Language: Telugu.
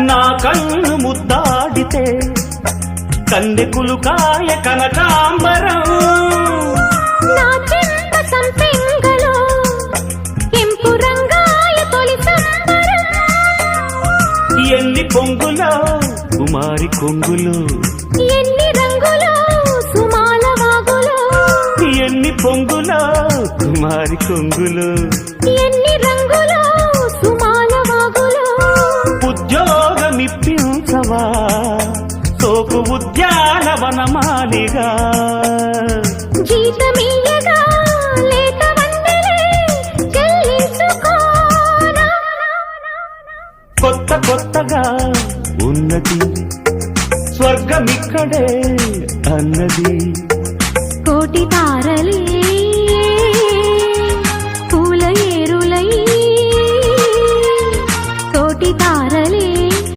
నా కన్ను ముద్దాడితే కన్నెకులు కాయ కనకాంబరం నా చెంత సంపెంగలో కెంపు రంగాయ తొలి సంబరం ఎన్ని పొంగులో కుమారి కొంగులు ఎన్ని రంగులో సుమాల వాగులో ఎన్ని పొంగులో కుమారి కొంగులు ఎన్ని రంగులో సుమాల వాగులో ఉద్యోగమిప్పించవా సోకు ఉద్యానవనమాలిగా జీతమీయగా లేత వందలే చెల్లించుకోనా కొత్త కొత్తగా ఉన్నది స్వర్గమిక్కడే అన్నది కోటి తారలే